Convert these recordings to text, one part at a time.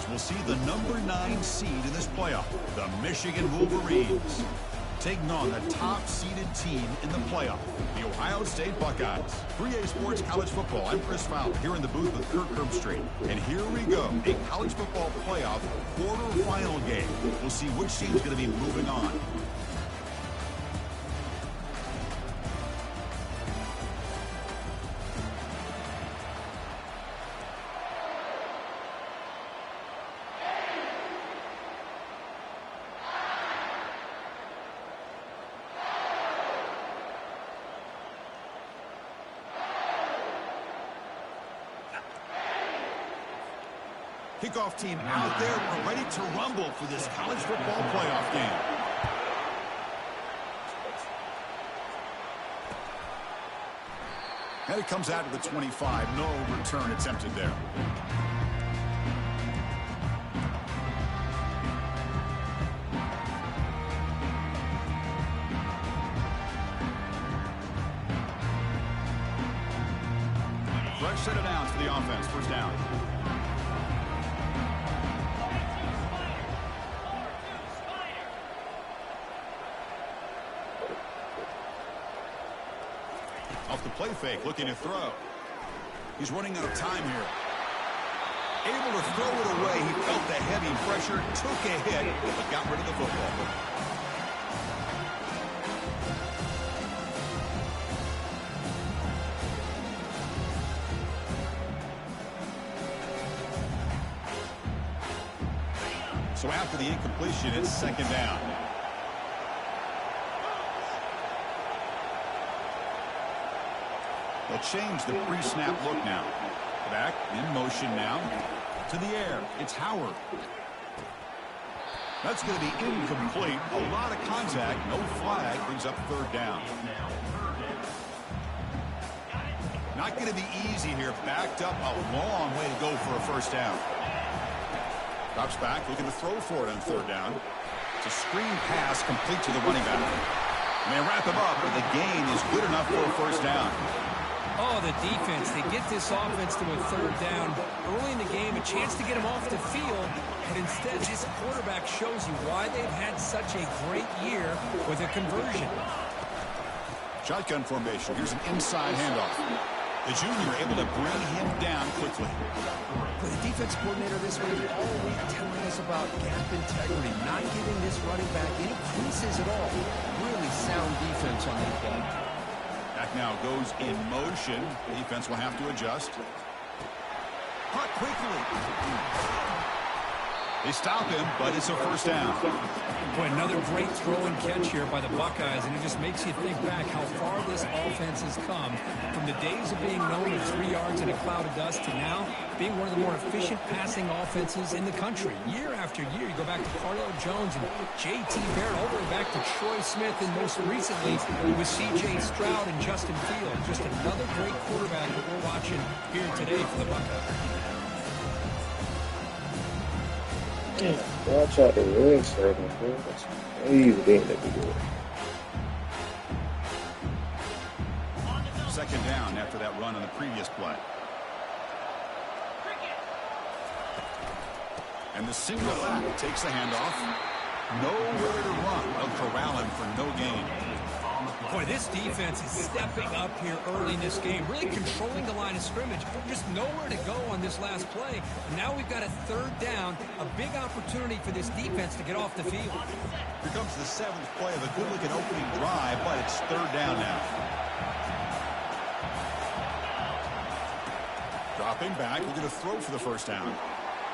as we'll see the number 9 seed in this playoff, the Michigan Wolverines, taking on the top-seeded team in the playoff, the Ohio State Buckeyes. 3A Sports College Football, I'm Chris Fowler here in the booth with Kirk Herbstreit. And here we go, a college football playoff quarterfinal game. We'll see which team's going to be moving on. Kickoff team out there. We're ready to rumble for this college football playoff game. And it comes out to the 25. No return attempted there. Fresh set of downs for the offense. First down. Off the play fake, looking to throw. He's running out of time here. Able to throw it away. He felt the heavy pressure, took a hit, but got rid of the football. So after the incompletion, it's second down. They'll change the pre-snap look now. Back in motion now. To the air. It's Howard. That's going to be incomplete. A lot of contact. No flag. Brings up third down. Not going to be easy here. Backed up a long way to go for a first down. Drops back. Looking to throw for it on third down. It's a screen pass complete to the running back. And they wrap him up, but the gain is good enough for a first down. Oh, the defense. They get this offense to a third down. Early in the game, a chance to get him off the field. But instead, this quarterback shows you why they've had such a great year with a conversion. Shotgun formation. Here's an inside handoff. The junior able to bring him down quickly. The defense coordinator this week all week telling us about gap integrity, not giving this running back any creases at all. Really sound defense on that play. Back now goes in motion. Defense will have to adjust. Caught quickly. They stop him, but it's a first down. Boy, another great throw and catch here by the Buckeyes, and it just makes you think back how far this offense has come from the days of being known as 3 yards in a cloud of dust to now being one of the more efficient passing offenses in the country. Year after year, you go back to Cardell Jones and J.T. Barrett, all the way back to Troy Smith, and most recently with C.J. Stroud and Justin Fields. Just another great quarterback that we're watching here today for the Buckeyes. Watch out the red circle, bro. That's crazy thing that we do. Second down after that run on the previous play. And the single back takes the handoff. Nowhere to run. They'll corral him for no gain. Boy, this defense is stepping up here early in this game, really controlling the line of scrimmage. Just nowhere to go on this last play. And now we've got a third down, a big opportunity for this defense to get off the field. Here comes the 7th play of a good-looking opening drive, but it's third down now. Dropping back, we're going to throw for the first down.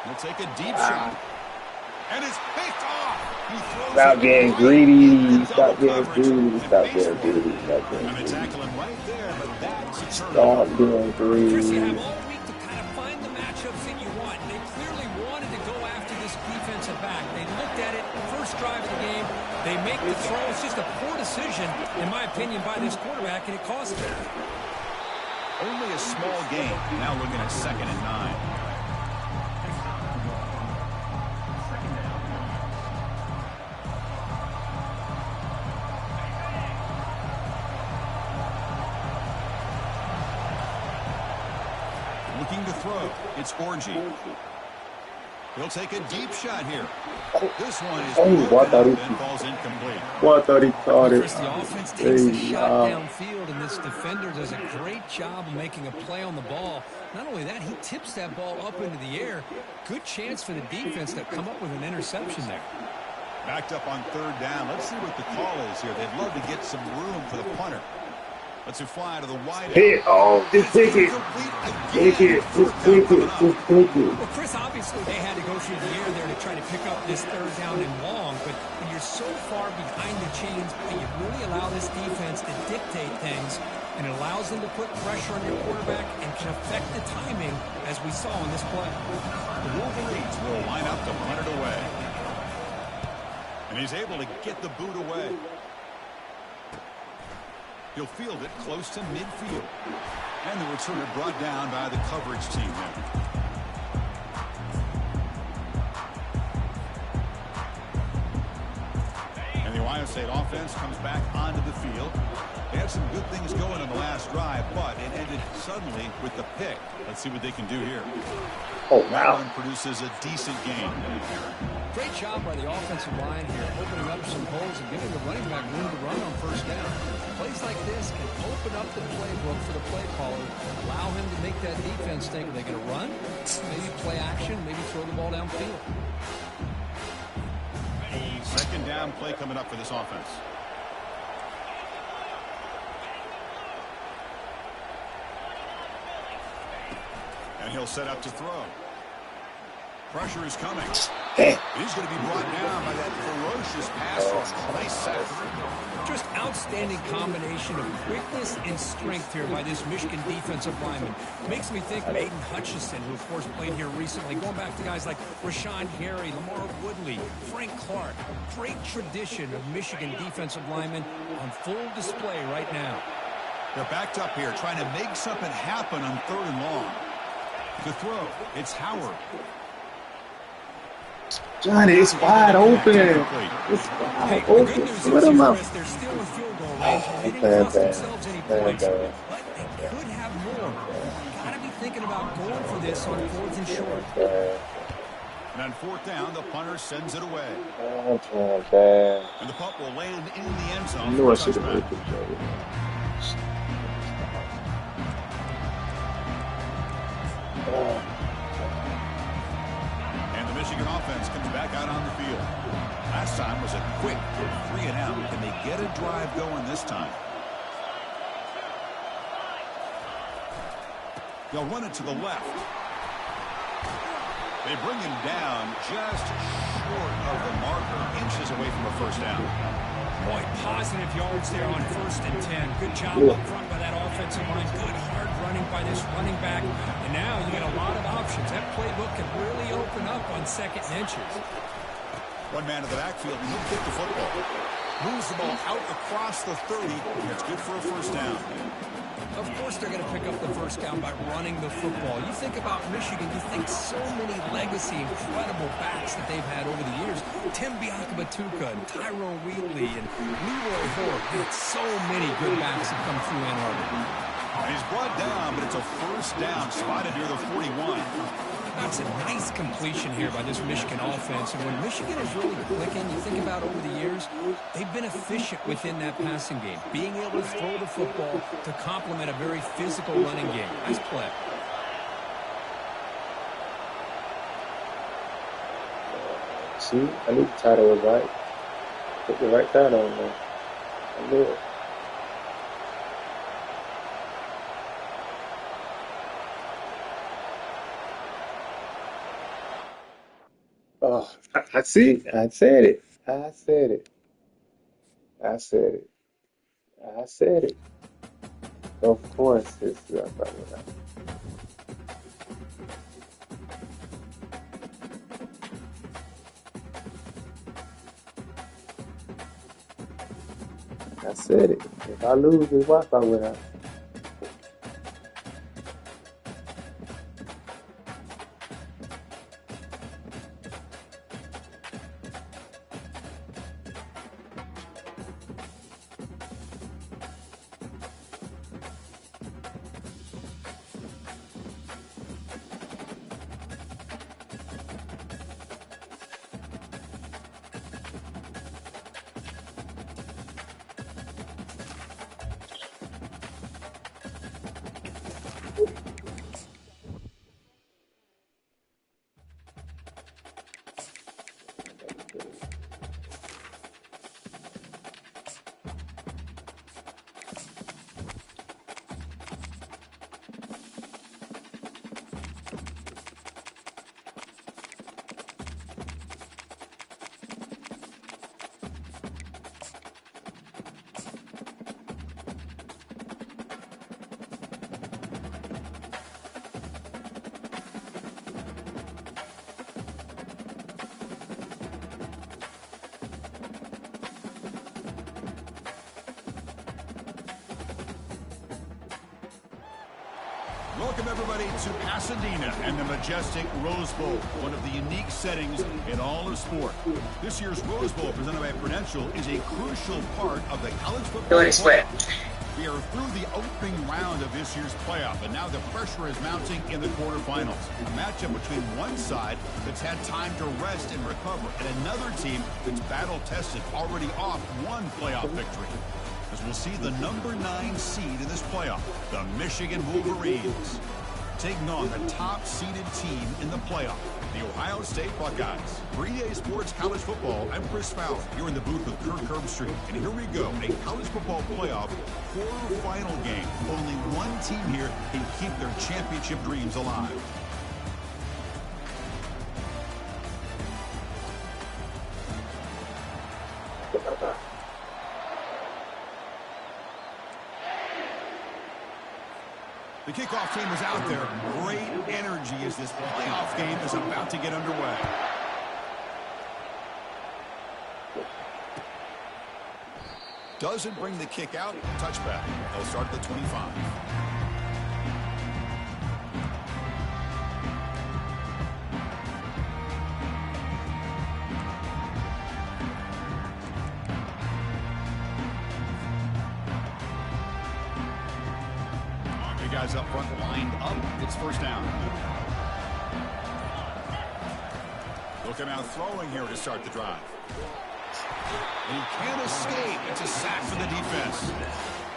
He'll take a deep shot. And it's picked off. Stop getting greedy. Stop getting greedy. Stop getting greedy. Stop getting greedy. Tackle him right there, but that's a Stop getting greedy. Chris, you have all week to kind of find the matchups that you want. They clearly wanted to go after this defensive back. They looked at it first drive of the game. They make the throw. It's just a poor decision, in my opinion, by this quarterback, and it cost them. Only a small gain. Now looking at 2nd and 9. Looking to throw. It's Orgy. He'll take a deep shot here. This one is what broken thought up and falls incomplete. Well, I thought he caught it. Chris, the offense takes a shot downfield, and this defender does a great job of making a play on the ball. Not only that, he tips that ball up into the air. Good chance for the defense to come up with an interception there. Backed up on third down. Let's see what the call is here. They'd love to get some room for the punter. Let's fly to the wide. Hit. Oh, just take it. Take it. Just take it. Just take it. Well, Chris, obviously they had to go through the air there to try to pick up this third down and long, but when you're so far behind the chains, you really allow this defense to dictate things, and it allows them to put pressure on your quarterback and can affect the timing, as we saw in this play. The Wolverines will line up to punt it away. And he's able to get the boot away. He'll field it close to midfield. And the returner brought down by the coverage team there. And the Ohio State offense comes back onto the field. They had some good things going in the last drive, but it ended suddenly with the pick. Let's see what they can do here. Oh, wow. That one produces a decent game. Great job by the offensive line here, opening up some holes and giving the running back room to run on first down. Plays like this can open up the playbook for the play caller, allow him to make that defense think, are they going to run? Maybe play action, maybe throw the ball downfield. Second down play coming up for this offense. And he'll set up to throw. Pressure is coming. He's going to be brought down by that ferocious pass rush. Nice set. Just outstanding combination of quickness and strength here by this Michigan defensive lineman. Makes me think of Aiden Hutchinson, who of course played here recently. Going back to guys like Rashawn Gary, Lamar Woodley, Frank Clark. Great tradition of Michigan defensive linemen on full display right now. They're backed up here, trying to make something happen on third and long. To throw, it's Howard. Johnny, it's wide open. It's wide open. Split them up. They're still in field goal range. They didn't cost themselves any points, but they could have more. Got to be thinking about going for this on fourth and short. And on fourth down, the punter sends it away. And the punt will land in the end zone. I knew I should have made it. And the Michigan offense comes back out on the field. Last time was a quick 3 and out. Can they get a drive going this time? They'll run it to the left. They bring him down just short of the marker, inches away from a first down. Boy, positive yards there on 1st and 10. Good job up front by that offensive line. Good hard running by this running back. And now you get a lot of options. That playbook can really open up on 2nd and inches. One man to the backfield, and he'll kick the football. Moves the ball out across the 30. It's good for a first down. Of course they're going to pick up the first down by running the football. You think about Michigan, you think so many legacy, incredible backs that they've had over the years. Tim Biakabatuka and Tyrone Wheatley and Leroy Hoare. Had so many good backs that come through Ann Arbor. And he's brought down, but it's a first down spotted near the 41. That's a nice completion here by this Michigan offense. And when Michigan is really clicking, you think about over the years, they've been efficient within that passing game. Being able to throw the football to complement a very physical running game. Nice play. See, I knew the title was right. Put the right title on there. I knew it. Oh, I see. I said it. I said it. I said it. I said it. Of course, it's I said it. If I lose, it's Wi-Fi went out. Welcome, everybody, to Pasadena and the majestic Rose Bowl, one of the unique settings in all of sport. This year's Rose Bowl, presented by Prudential, is a crucial part of the college football playoff. We are through the opening round of this year's playoff, and now the pressure is mounting in the quarterfinals. A matchup between one side that's had time to rest and recover, and another team that's battle-tested, already off one playoff victory. As we'll see the number 9 seed in this playoff, the Michigan Wolverines, taking on the top-seeded team in the playoff, the Ohio State Buckeyes. For EA Sports College Football, I'm Chris Fowler, here in the booth with Kirk Herbstreit. And here we go, a college football playoff quarterfinal game. Only one team here can keep their championship dreams alive. The kickoff team is out there. Great energy as this playoff game is about to get underway. Doesn't bring the kick out. Touchback. They'll start at the 25. Guys up front lined up. It's first down. Looking out throwing here to start the drive. And he can't escape. It's a sack for the defense.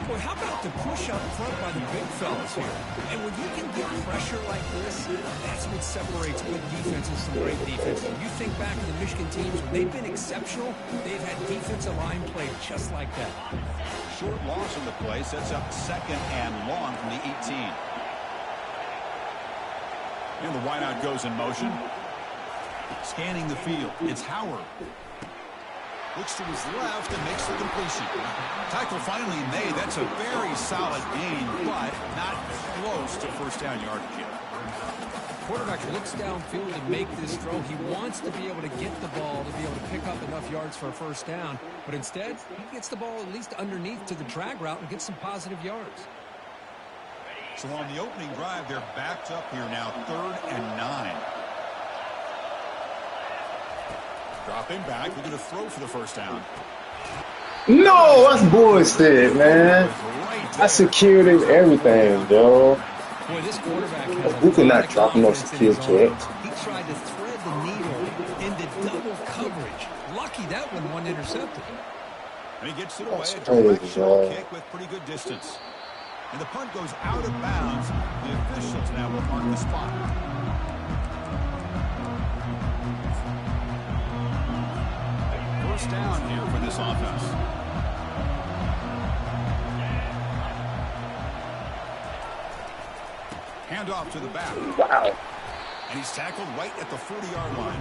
Boy, how about the push up front by the big fellas here? And when you can get pressure like this, that's what separates good defenses from great defenses. You think back to the Michigan teams, when they've been exceptional, they've had defensive line play just like that. Short loss in the play sets up second and long from the 18. And the wideout goes in motion. Scanning the field, it's Howard. Looks to his left and makes the completion. Tackle finally made. That's a very solid gain, but not close to first down yardage yet. Quarterback looks downfield to make this throw. He wants to be able to get the ball to be able to pick up enough yards for a first down. But instead, he gets the ball at least underneath to the drag route and gets some positive yards. So on the opening drive, they're backed up here now, 3rd and 9. Dropping back, looking to throw for the first down. No, that's bullshit, man. I secured everything, Joe. Boy, this quarterback has we could not drop no secure kicks. He tried to thread the needle into double coverage. Lucky that one wasn't intercepted. And he gets it away. A directional kick with pretty good distance. And the punt goes out of bounds. The officials now will mark the spot. First down here for this offense. Handoff to the back. Wow. And he's tackled right at the 40-yard line.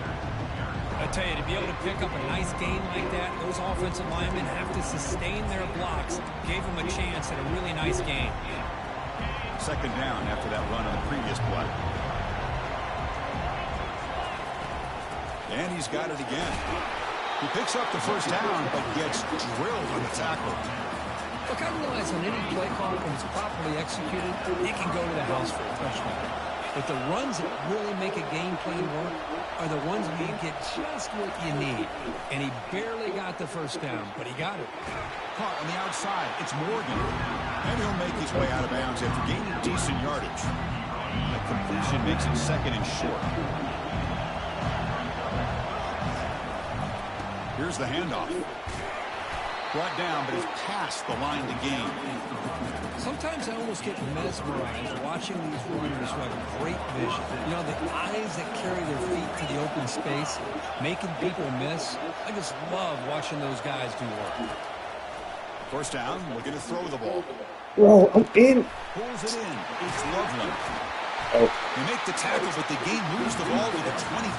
I tell you, to be able to pick up a nice gain like that, those offensive linemen have to sustain their blocks. Gave them a chance at a really nice gain. Second down after that run on the previous play. And he's got it again. He picks up the first down, but gets drilled on the tackle. Look, I realize on any play call, when it's properly executed, it can go to the house for a touchdown. But the runs that really make a game plan work are the ones where you get just what you need. And he barely got the first down, but he got it. Caught on the outside. It's Morgan. And he'll make his way out of bounds after gaining decent yardage. That completion makes it second and short. Here's the handoff. Brought down, but it's past the line to gain. Sometimes I almost get mesmerized watching these runners who have great vision. You know, the eyes that carry their feet to the open space, making people miss. I just love watching those guys do work. First down, looking to throw the ball. Bro, I'm in. Pulls it in. It's Loveland. Oh, They make the tackle, but the game moves the ball to the 28.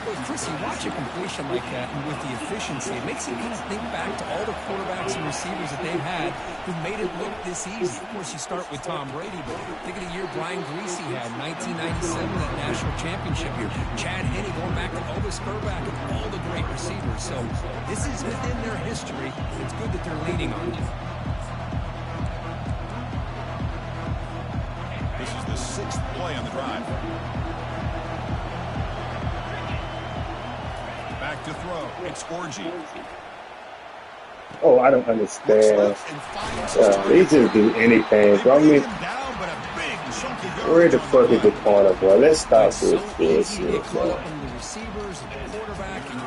Well, Chris, you watch a completion like that, and with the efficiency, it makes you kind of think back to all the quarterbacks and receivers that they've had who made it look this easy. Of course, you start with Tom Brady, but think of the year Brian Greasy had, 1997, that national championship year. Chad Henne going back to Elvis Burback and all the great receivers. So this is within their history. It's good that they're leaning on it. This is the 6th play on the drive. Back to throw. It's Orgy. oh, I don't understand. They just do anything, bro. I mean, where the fuck is the corner, bro? Let's stop this bullshit, bro.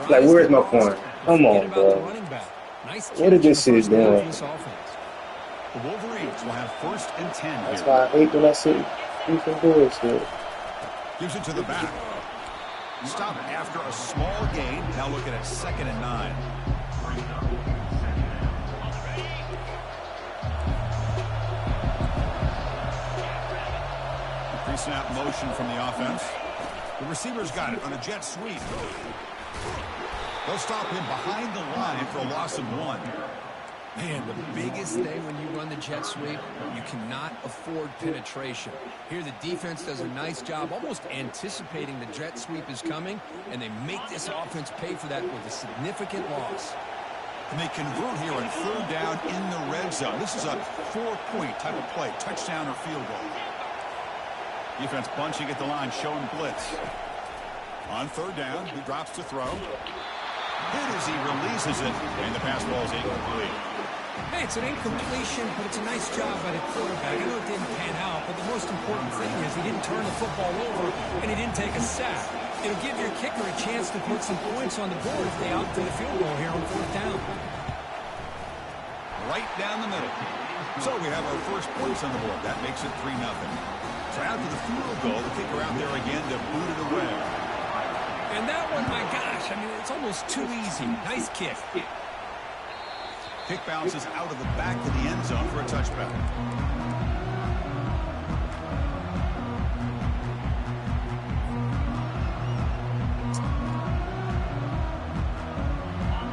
Like, where's my corner? Come on, bro. What is this shit doing? The Wolverines will have 1st and 10 That's here. why I hate when I see people bullshit. Gives it to the back. Stop after a small gain. Now looking at 2nd and 9. Pre-snap motion from the offense. The receivers got it on a jet sweep. They'll stop him behind the line for a loss of 1. Man, the biggest thing when you run the jet sweep, you cannot afford penetration. Here the defense does a nice job almost anticipating the jet sweep is coming, and they make this offense pay for that with a significant loss. And they convert here on 3rd down in the red zone. This is a 4-point type of play, touchdown or field goal. Defense bunching at the line, showing blitz. On 3rd down, he drops to throw. Hit as he releases it, and the pass ball is incomplete. Hey, it's an incompletion, but it's a nice job by the quarterback. I know it didn't pan out, but the most important thing is he didn't turn the football over, and he didn't take a sack. It'll give your kicker a chance to put some points on the board if they opt for the field goal here on 4th down. Right down the middle. So we have our first points on the board. That makes it 3-0. So after the field goal, the kicker out there again to boot it away. And that one, my gosh, I mean, it's almost too easy. Nice kick. Kick bounces out of the back of the end zone for a touchback.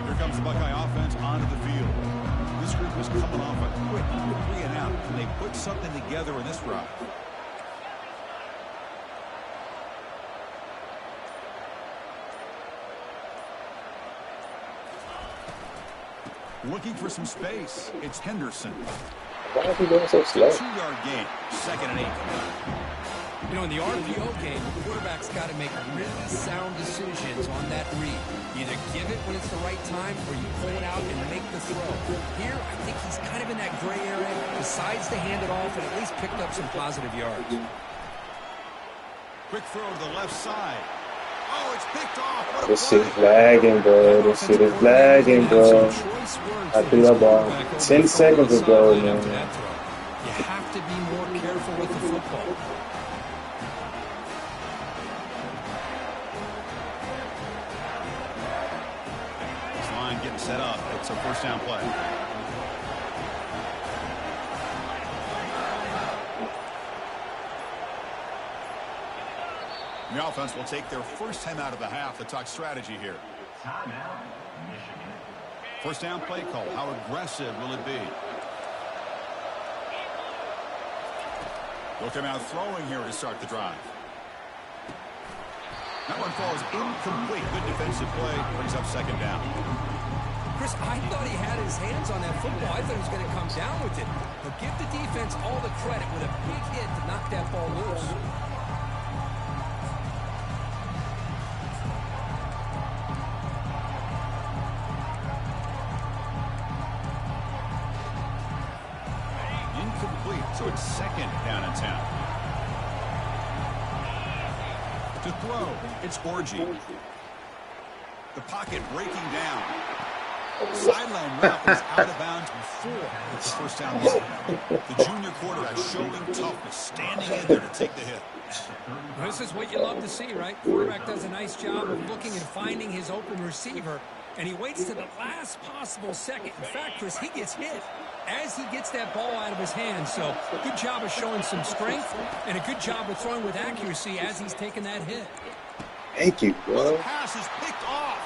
Here comes the Buckeye offense onto the field. This group is coming off a quick 3-and-out. Can they put something together in this drive? Looking for some space. It's Henderson. Why is he going so slow? 2-yard gain. 2nd and 8. You know, in the RPO game, the quarterback's got to make really sound decisions on that read. Either give it when it's the right time or you pull it out and make the throw. Here, I think he's kind of in that gray area. Decides to hand it off and at least picked up some positive yards. Quick throw to the left side. Oh, it's picked off. What a This shit play. lagging, bro. This shit is lagging, bro. I threw that ball 10 seconds ago, man. You have to be more careful with the football. This line getting set up. It's a 1st down play. The offense will take their first time out of the half to talk strategy here. First down play call. How aggressive will it be? They'll come out throwing here to start the drive. That one falls incomplete. Good defensive play. Brings up 2nd down. Chris, I thought he had his hands on that football. I thought he was going to come down with it. But give the defense all the credit with a big hit to knock that ball loose. Incomplete, so it's 2nd down and 10. To throw, it's Orgy. The pocket breaking down. Sideline route was out of bounds before the first down mark. The junior quarterback showing toughness, standing in there to take the hit. This is what you love to see, right? Quarterback does a nice job of looking and finding his open receiver, and he waits to the last possible second. In fact, Chris, he gets hit as he gets that ball out of his hands. So good job of showing some strength and a good job of throwing with accuracy as he's taking that hit. Thank you, Well, bro. the pass is picked off.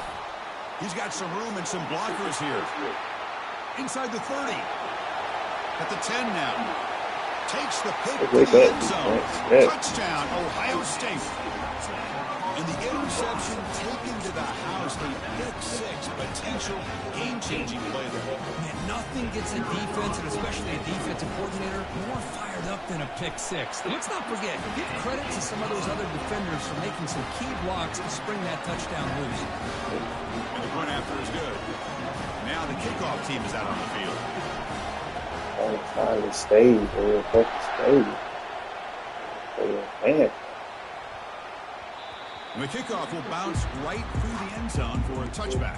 He's got some room and some blockers here. Inside the 30. At the 10 now. Takes the pick to Wake the up. end zone. Touchdown, Ohio State. And the interception taken to the house. A pick-6 potential game-changing play there. Man, nothing gets a defense, and especially a defensive coordinator, more fired up than a pick-6. And let's not forget, give credit to some of those other defenders for making some key blocks to spring that touchdown loose. And the point after is good. Now the kickoff team is out on the field. I'm trying to stay, bro. Fucking stay. Man. And the kickoff will bounce right through the end zone for a touchback.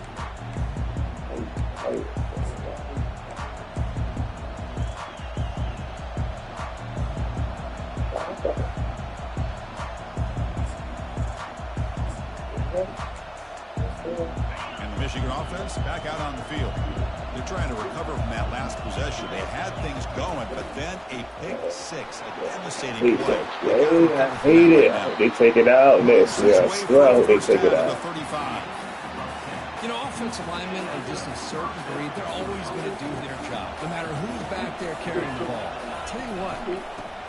And the Michigan offense back out on the field. They're trying to recover from that last possession. They had things going, but then a pick-6, a devastating play. I hate it. I hope they take it out next year. I swear I hope they take it out. You know, offensive linemen are just a certain breed. They're always going to do their job, no matter who's back there carrying the ball. I'll tell you what,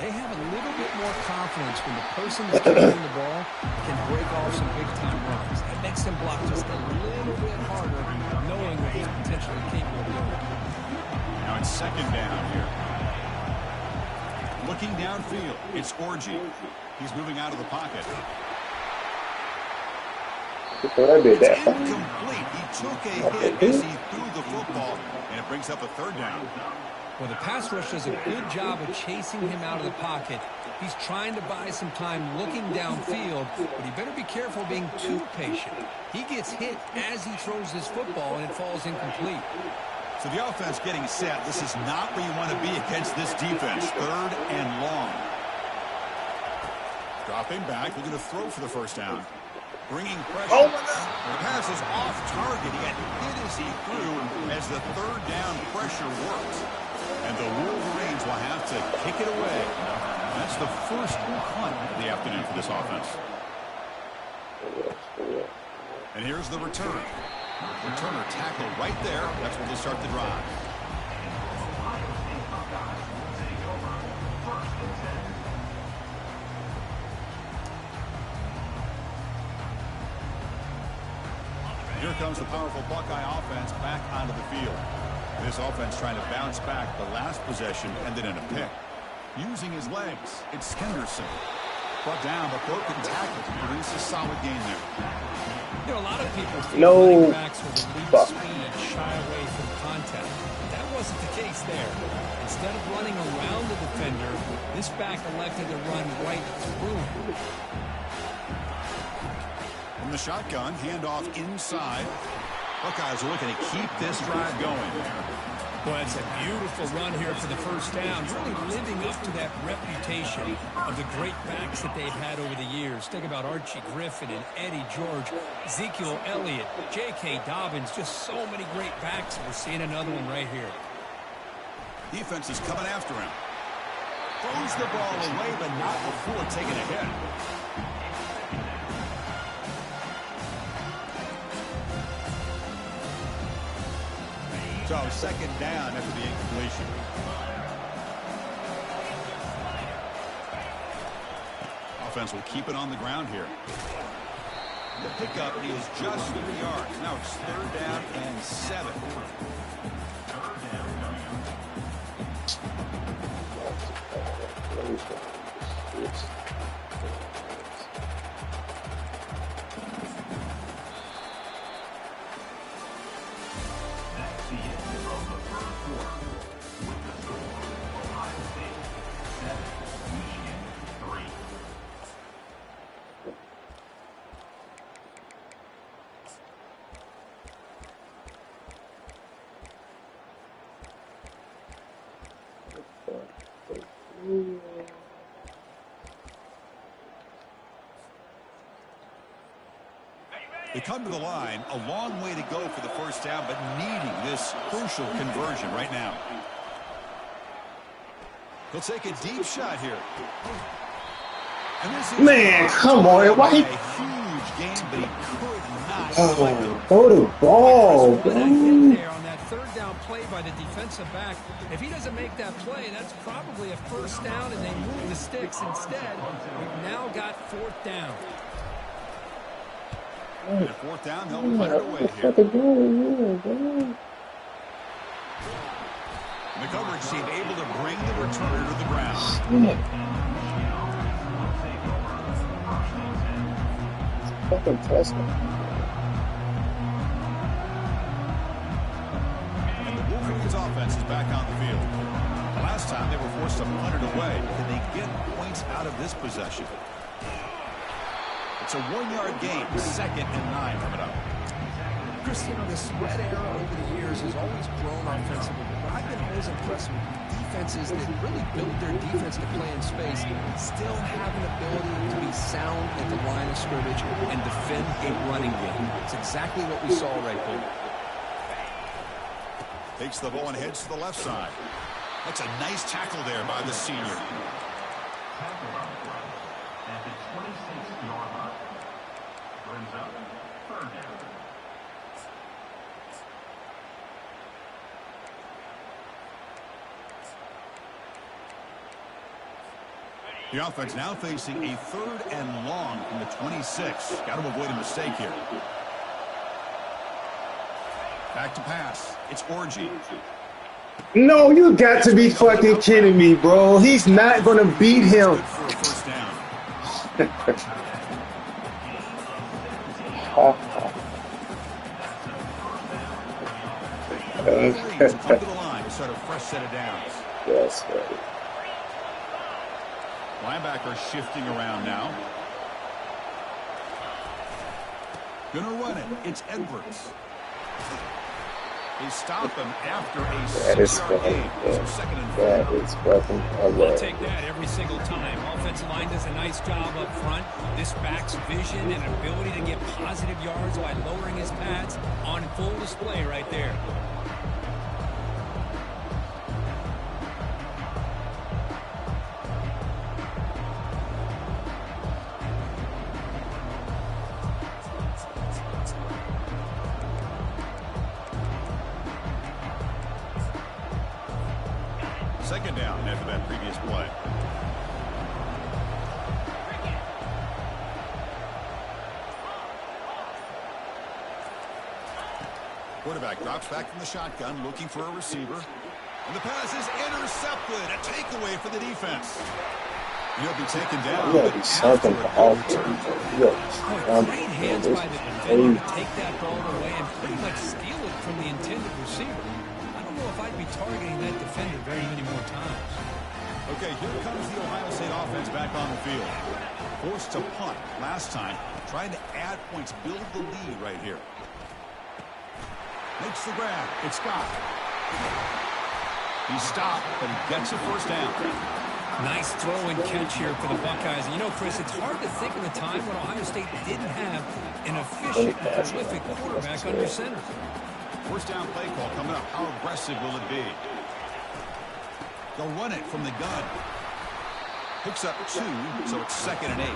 they have a little bit more confidence when the person that's carrying the ball can break off some big-time runs. That makes them block just a little bit harder, knowing what he's potentially capable of doing. Now it's second down here. Looking downfield, it's Orji. He's moving out of the pocket. I did that. It's incomplete. He took a hit as he threw the football, and it brings up a third down. Well, the pass rush does a good job of chasing him out of the pocket. He's trying to buy some time looking downfield, but he better be careful being too patient. He gets hit as he throws this football, and it falls incomplete. So the offense getting set. This is not where you want to be against this defense. Third and long. Dropping back, looking to throw for the first down. Bringing pressure. Oh, my God. The pass is off target. He got hit as he threw as the third down pressure worked. And the Wolverines will have to kick it away. That's the first punt of the afternoon for this offense. And here's the return. Returner tackle right there. That's where they start the drive. Here comes the powerful Buckeye offense back onto the field. This offense trying to bounce back. The last possession ended in a pick. Using his legs, it's Henderson. Brought down, but broken tackle to produce a solid gain there. You know, a lot of people feel running backs with elite speed shy away from contact. That wasn't the case there. Instead of running around the defender, this back elected to run right through him. From the shotgun, handoff inside. Buckeyes are looking to keep this drive going. Well, that's a beautiful run here for the first down. Really living up to that reputation of the great backs that they've had over the years. Think about Archie Griffin and Eddie George, Ezekiel Elliott, J.K. Dobbins. Just so many great backs. We're seeing another one right here. Defense is coming after him. Throws the ball away, but not before taking a hit. So second down after the incompletion. Offense will keep it on the ground here. The pickup is just 3 yards. Now it's third down and 7. They come to the line, a long way to go for the first down, but needing this crucial conversion right now. He'll take a deep shot here. And this is Man, come on. Why he... a huge game, but he could not throw the ball, Chris, what a bro. hit there on that third down play by the defensive back. If he doesn't make that play, that's probably a first down, and they move the sticks instead. We've now got fourth down. And fourth down, they'll put it away here. The coverage team able to bring the returner to the ground. Fucking Tesla. And the Wolverines offense is back on the field. Last time they were forced to punt it away. Can they get points out of this possession? It's a 1-yard gain, 2nd and 9 coming up. Chris, you know, the spread era over the years has always grown offensively. But I've been always impressed with defenses that really build their defense to play in space, still have an ability to be sound at the line of scrimmage and defend a running game. It's exactly what we saw right there. Takes the ball and heads to the left side. That's a nice tackle there by the senior. At the 26-yard line, brings up third down. The offense now facing a 3rd and long from the 26. Got to avoid a mistake here. Back to pass. It's Orgy. No, you got to be fucking kidding me, bro. He's not going to beat him. Good for a first down. Wolverines come to the line to start a fresh set of downs. Yes, buddy. Linebacker shifting around now. Gonna run it. It's Edwards. They stop him after a 6-yard gain. So 2nd and 4. That is fucking We'll hilarious. take that every single time. Offensive line does a nice job up front. This back's vision and ability to get positive yards by lowering his pads on full display right there. Second down after that previous play. Quarterback drops back from the shotgun, looking for a receiver. And the pass is intercepted. A takeaway for the defense. He'll be taken down. You gotta be something for all teams. Great hands by the defender to take that ball away and pretty much steal it from the intended receiver. I don't know if I'd be targeting that defender very many more times. Okay, here comes the Ohio State offense back on the field. Forced to punt last time, trying to add points, build the lead right here. Makes the grab. It's Scott. He stopped, but he gets a first down. Nice throw and catch here for the Buckeyes. And you know, Chris, it's hard to think of a time when Ohio State didn't have an efficient, prolific quarterback under center. First down play call coming up. How aggressive will it be? They'll run it from the gun. Picks up 2, so it's 2nd and 8.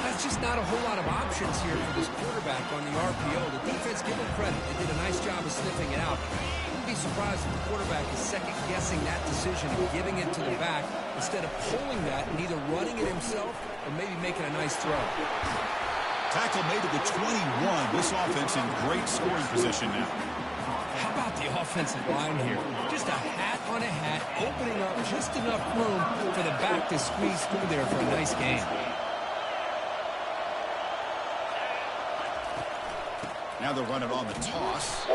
There's just not a whole lot of options here for this quarterback on the RPO. The defense, give them credit. They did a nice job of sniffing it out. Wouldn't be surprised if the quarterback is second-guessing that decision and giving it to the back instead of pulling that and either running it himself or maybe making a nice throw. Tackle made to the 21. This offense in great scoring position now. How about the offensive line here? Just a hat on a hat, opening up just enough room for the back to squeeze through there for a nice gain. Now they're running on the toss.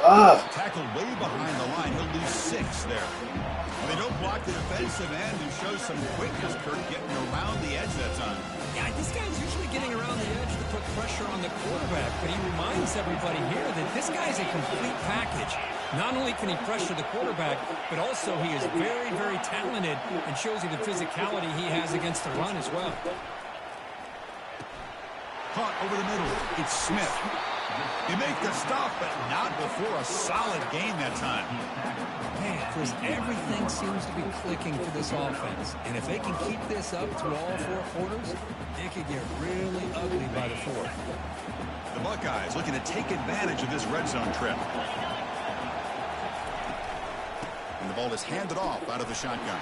Tackle way behind the line. He'll lose 6 there. And they don't block the defensive end and show some quickness. Kirk getting around the edge that time. Yeah, this guy's usually getting around the edge to put pressure on the quarterback, but he reminds everybody here that this guy's a complete package. Not only can he pressure the quarterback, but also he is very, very talented and shows you the physicality he has against the run as well. Caught over the middle. It's Smith. He makes the stop, but not before a solid gain that time. Man, Chris, everything seems to be clicking for this offense. And if they can keep this up through all 4 quarters, it could get really ugly by the 4th. The Buckeyes looking to take advantage of this red zone trip. And the ball is handed off out of the shotgun.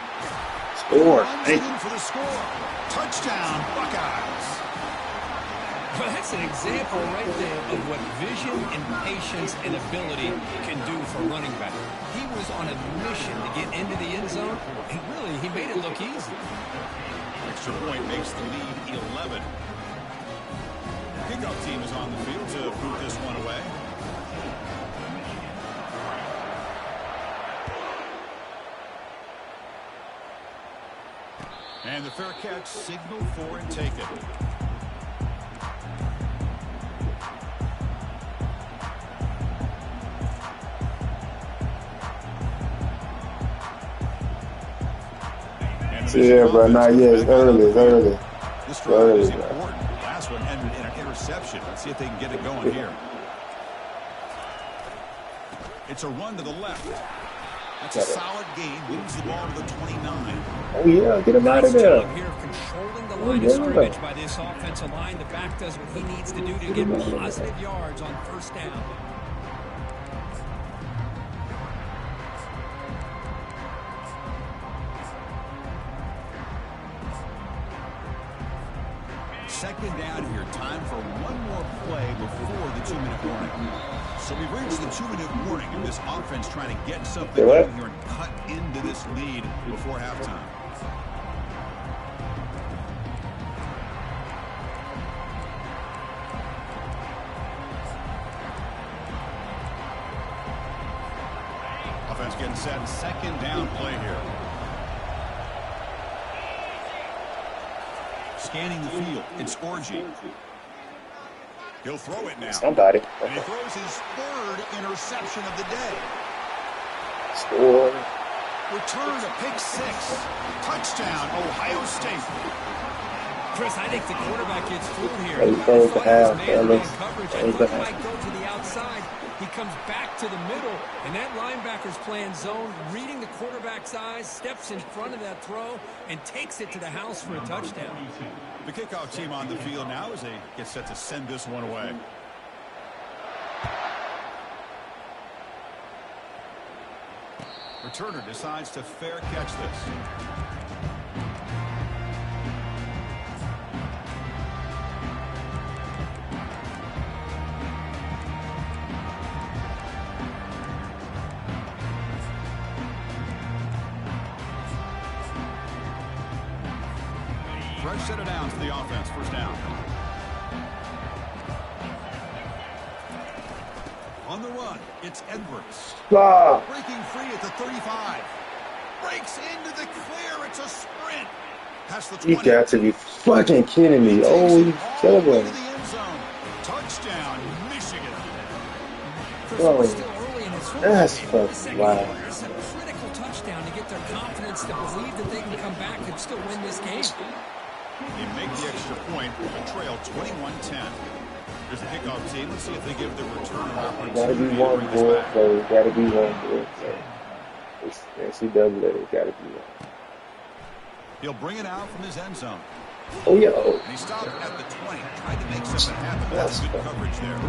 Score. Hey. For the score. Touchdown, Buckeyes. Well, that's an example right there of what vision and patience and ability can do for a running back. He was on a mission to get into the end zone, and really, he made it look easy. Extra point makes the lead 11. Kickoff team is on the field to boot this one away. And the fair catch signal for and take it. Yeah, bro, not yet. It's early. It's early. This drive is important. Last one ended in an interception. Let's see if they can get it going here. It's a run to the left. That's a solid gain. Moves the ball to the 29. Oh, yeah. Get him out of there. Here controlling the line of scrimmage by this offensive line. The back does what he needs to do to get positive yards on first down. Second down here. Time for one more play before the 2-minute warning. So we've reached the 2-minute warning, and this offense trying to get something going here and cut into this lead before halftime. Offense getting set. Second down play here. Scanning the field. It's Orji. He'll throw it now. Somebody. And he throws his 3rd interception of the day. Score. Return to pick 6. Touchdown, Ohio State. Chris, I think the quarterback gets through here. He throws the half. Coverage. I thought he might go to the outside. He comes back to the middle, and that linebacker's playing zone, reading the quarterback's eyes, steps in front of that throw, and takes it to the house for a touchdown. The kickoff team on the field now as they get set to send this one away. Returner decides to fair catch this. Fresh set of downs to the offense. First down. On the run, it's Edwards. Breaking free at the 35. Breaks into the clear. It's a sprint. Past the 20. You got to be fucking kidding me. Oh, you terrible. Touchdown, Michigan. Bro, Still early in his that's fucking wild. It's a critical touchdown to get their confidence to believe that they can come back and still win this game. They make the extra point with a trail 21-10. Here's the kickoff team. Let's see if they give the return opportunity. Gotta be one more play. Gotta be one more play. It's NCAA. Gotta be one. He'll bring it out from his end zone. Oh, yeah. And he stopped at the 20. Tried to make something happen. That's good coverage there.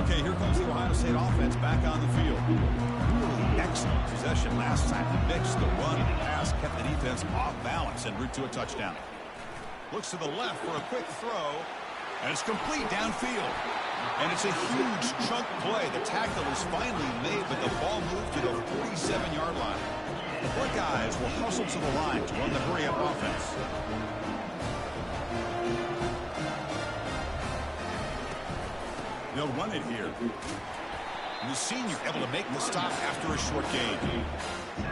Okay, here comes the Ohio State offense back on the field. Really excellent possession last time. He mixed the run and the pass, kept the defense off balance en route to a touchdown. Looks to the left for a quick throw, and it's complete downfield. And it's a huge chunk play. The tackle is finally made, but the ball moved to the 47-yard line. The Buckeyes will hustle to the line to run the hurry-up offense. They'll run it here. And the senior able to make the stop after a short gain.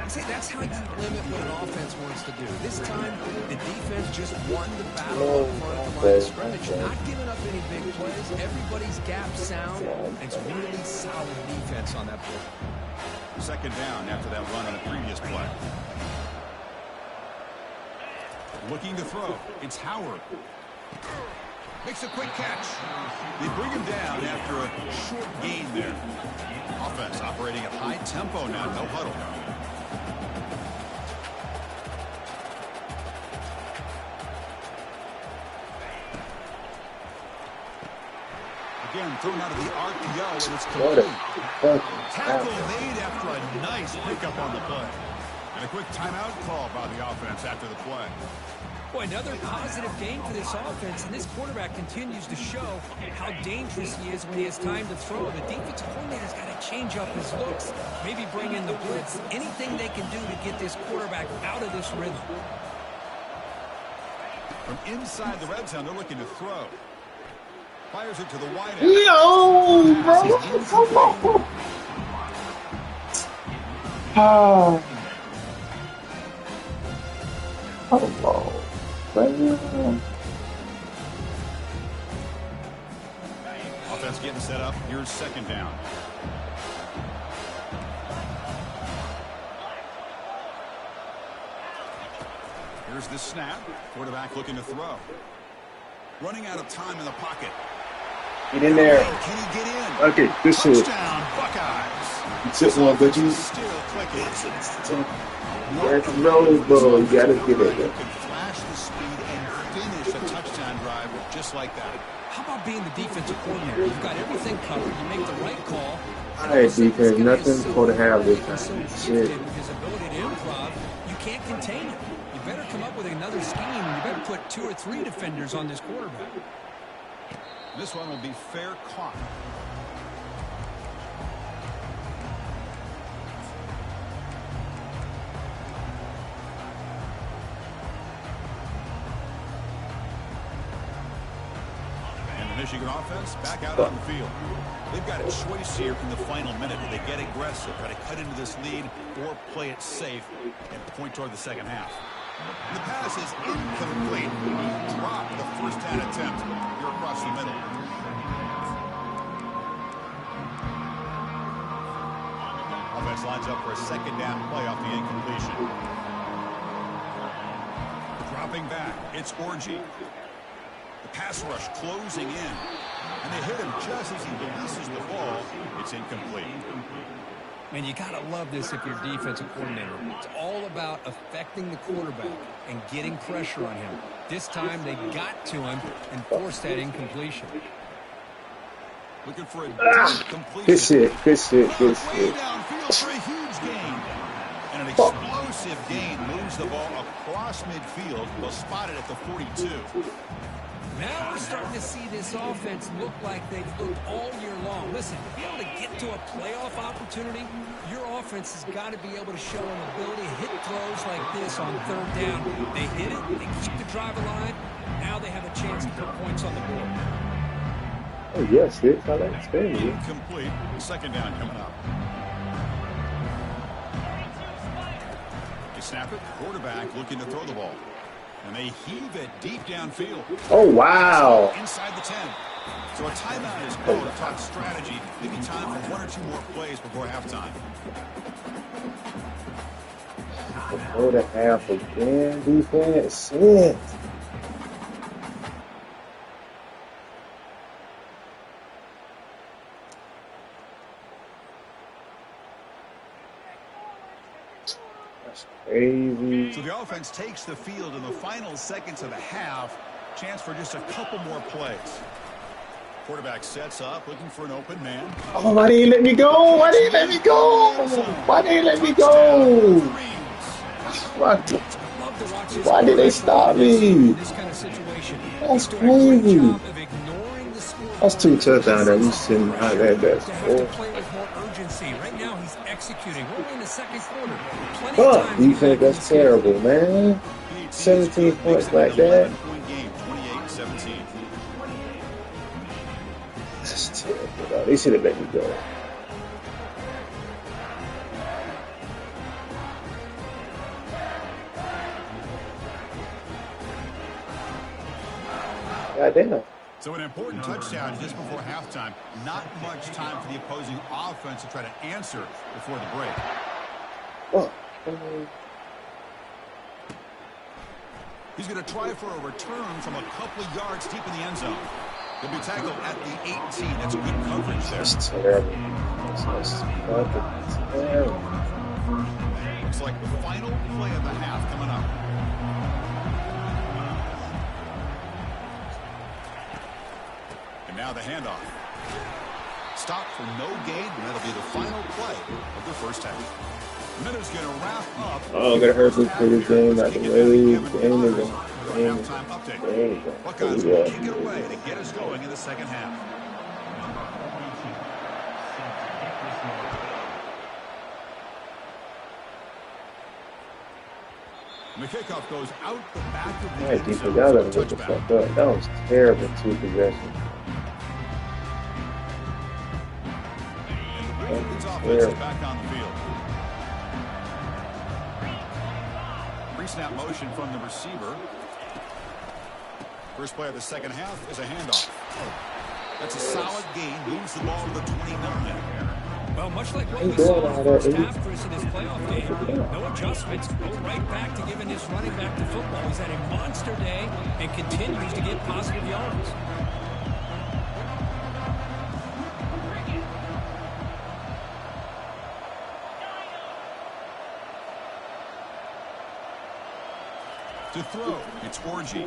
See, that's how you limit what an offense wants to do. This time, the defense just won the battle up front of the line of scrimmage, not giving up any big plays. Everybody's gap sound, and it's really solid defense on that play. Second down after that run on a previous play. Looking to throw. It's Howard. Makes a quick catch. They bring him down after a short gain there. Offense operating at high tempo now. No huddle. Again, thrown out of the RPO, and it's complete. Tackle made after a nice pickup on the play. And a quick timeout call by the offense after the play. Boy, another positive game for this offense, and this quarterback continues to show how dangerous he is when he has time to throw. The defensive coordinator's got to change up his looks, maybe bring in the blitz, anything they can do to get this quarterback out of this rhythm. From inside the red zone, they're looking to throw. Fires it to the wide end. Yo, bro. Come on. Oh. Hello. Offense getting set up. Here's second down. Here's the snap. Quarterback looking to throw. Running out of time in the pocket. Get in there. Can he get in? Okay, good shit. Touchdown, Buckeyes. Sit one, but you. Still clicking. That's no, bro. You gotta get it. You can flash the speed and finish a touchdown drive just like that. How about being the defensive coordinator? You've got everything covered. You make the right call. All right, defense. Nothing for the half this time. Shit. With his ability to improv, you can't contain it. You better come up with another scheme. You better put 2 or 3 defenders on this quarterback. This one will be fair caught. And the Michigan offense back out on the field. They've got a choice here in the final minute. Do they get aggressive, try to cut into this lead, or play it safe and point toward the second half? The pass is incomplete. Drop the first down attempt here across the middle. Offense lines up for a second down play off the incompletion. Dropping back, it's Orji. The pass rush closing in. And they hit him just as he releases the ball. It's incomplete. Man, you got to love this if you're defensive coordinator. It's all about affecting the quarterback and getting pressure on him. This time they got to him and forced that incompletion. Looking for a deep completion. Good shit. Good shit. Good Way shit. downfield for a huge gain. And an explosive gain moves the ball across midfield. Well spotted at the 42. Now we're starting to see this offense look like they've looked all year long. Listen, to be able to get to a playoff opportunity, your offense has got to be able to show an ability to hit throws like this on third down. They hit it, they keep the drive alive. Now they have a chance to put points on the board. Oh, yes, it's how that's been. Incomplete. Second down coming up. They snap it. Quarterback looking to throw the ball. And they heave it deep downfield. Oh, wow. Inside the 10. So a timeout is called to talk strategy. Maybe time for 1 or 2 more plays before halftime. Go to half again, defense. Shit. Crazy. So the offense takes the field in the final seconds of the half. Chance for just a couple more plays. Quarterback sets up, looking for an open man. Oh, why didn't you let me go? Why didn't you let me go? Why didn't you let me go? Why did they stop me? That's crazy. That's 2 touchdowns that we shouldn't have had that for. Right now he's executing. We're in the second quarter. Fuck, defense, that's terrible, man. 17 points like that. That's terrible, though. They should have let me go. Goddamn. So an important touchdown just before halftime. Not much time for the opposing offense to try to answer before the break. Oh. He's going to try for a return from a couple of yards deep in the end zone. He'll be tackled at the 18. That's good coverage there. That's terrible. That's fucking terrible. Looks like the final play of the half coming up. And now the handoff. Stop for no gain, and that'll be the final play of the first half. Minute's going to wrap up. Oh, gonna hurt me for this game. Not the way. Game is on. Halftime update. Buckeyes will kick it away to get us going in the second half. The kickoff goes out the back of the end zone. Y'all gotta get the fuck up. That was terrible. 2 possessions. Ravens offense is back on the field. Pre-snap motion from the receiver. First play of the second half is a handoff. That's a solid gain. Moves the ball to the 29. Well, much like what we saw in the first half, Chris, in this playoff game, no adjustments. Go right back to giving his running back to football. He's had a monster day and continues to get positive yards. To throw, it's Orgy.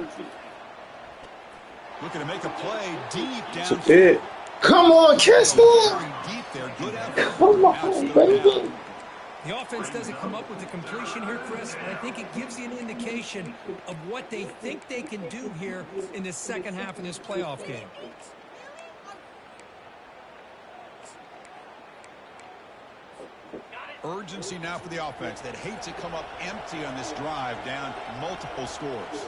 Looking to make a play deep It's a down. bit. Come on, Kester! Deep there. Good effort. Come on, baby! The offense doesn't come up with the completion here, Chris, but I think it gives you an indication of what they think they can do here in the second half of this playoff game. Urgency now for the offense that hates to come up empty on this drive, down multiple scores.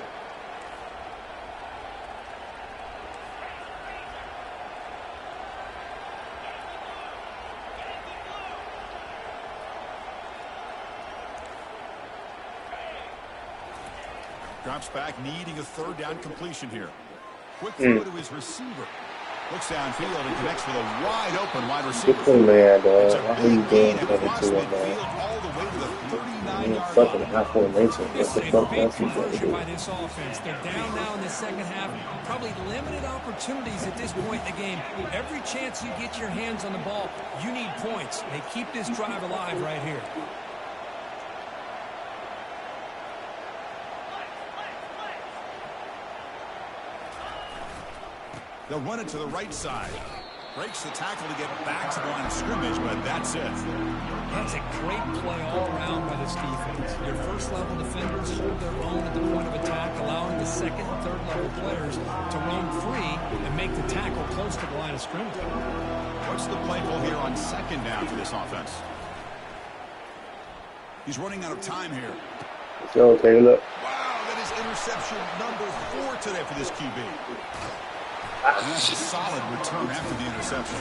Drops back, needing a third down completion here. Quick throw to his receiver. Looks downfield and connects with a wide open wide receiver. Good man, It's dog. a Why are you big doing gain cover across 2 on midfield that? all the way to the You 39-yard fucking line. high formation. What This the is a fuck big else you gonna conversion do? by this offense. They're down now in the second half. Probably limited opportunities at this point in the game. Every chance you get your hands on the ball, you need points. They keep this drive alive right here. They'll run it to the right side. Breaks the tackle to get back to the line of scrimmage, but that's it. That's a great play all around by this defense. Your first-level defenders hold their own at the point of attack, allowing the second and third-level players to roam free and make the tackle close to the line of scrimmage. What's the play call here on second down for this offense? He's running out of time here. Yo, take a look. Wow, that is interception number 4 today for this QB. And that's a solid return after the interception.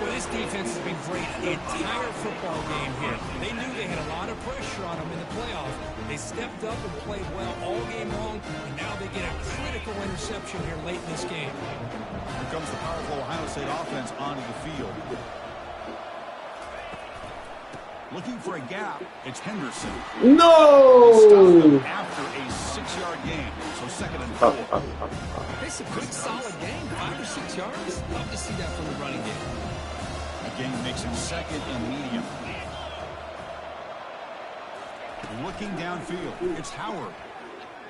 Well, this defense has been great the entire football game here. They knew they had a lot of pressure on them in the playoffs. They stepped up and played well all game long, and now they get a critical interception here late in this game. Here comes the powerful Ohio State offense onto the field. Looking for a gap, it's Henderson. No! After a 6-yard gain, so second and 4. It's a good, solid game, 5 or 6 yards. Love to see that from the running game. The game makes it second and medium. Looking downfield, it's Howard.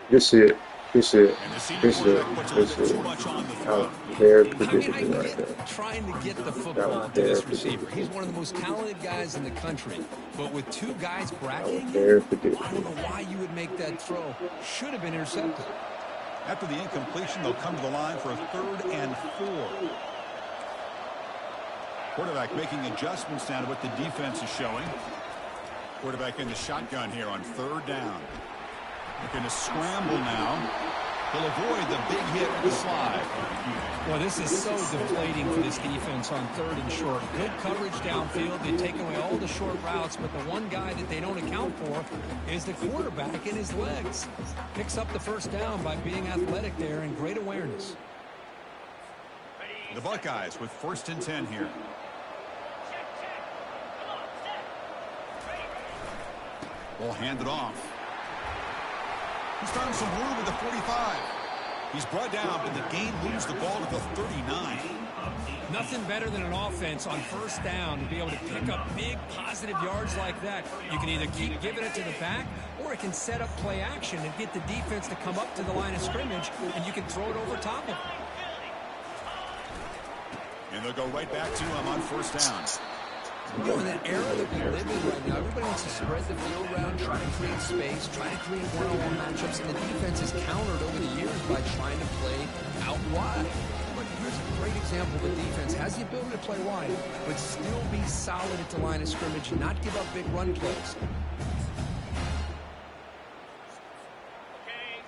This it. This it. And the senior This it. quarterback puts a This little it. too much on the That throw. was very I predictable right there. get trying to get the That football was to this very receiver. He's one of the most talented guys in the country. But with 2 guys That bracketing was him, very I don't predictable. know why you would make that throw. Should have been intercepted. After the incompletion, they'll come to the line for a 3rd and 4. Quarterback making adjustments down to what the defense is showing. Quarterback in the shotgun here on 3rd down. Looking to scramble now. He'll avoid the big hit with the slide. Well, this is so deflating for this defense on 3rd and short. Good coverage downfield. They take away all the short routes, but the one guy that they don't account for is the quarterback in his legs. Picks up the first down by being athletic there and great awareness. The Buckeyes with 1st and 10 here. We'll hand it off. He's found some room at the 45. He's brought down, but the game moves the ball to the 39. Nothing better than an offense on first down to be able to pick up big positive yards like that. You can either keep giving it to the back, or it can set up play action and get the defense to come up to the line of scrimmage, and you can throw it over top of them. And they'll go right back to him on first down. You know, in that era that we live in right now, everybody wants to spread the field around, try to create space, try to create one-on-one matchups, and the defense has countered over the years by trying to play out wide. But here's a great example of a defense has the ability to play wide, but still be solid at the line of scrimmage and not give up big run plays.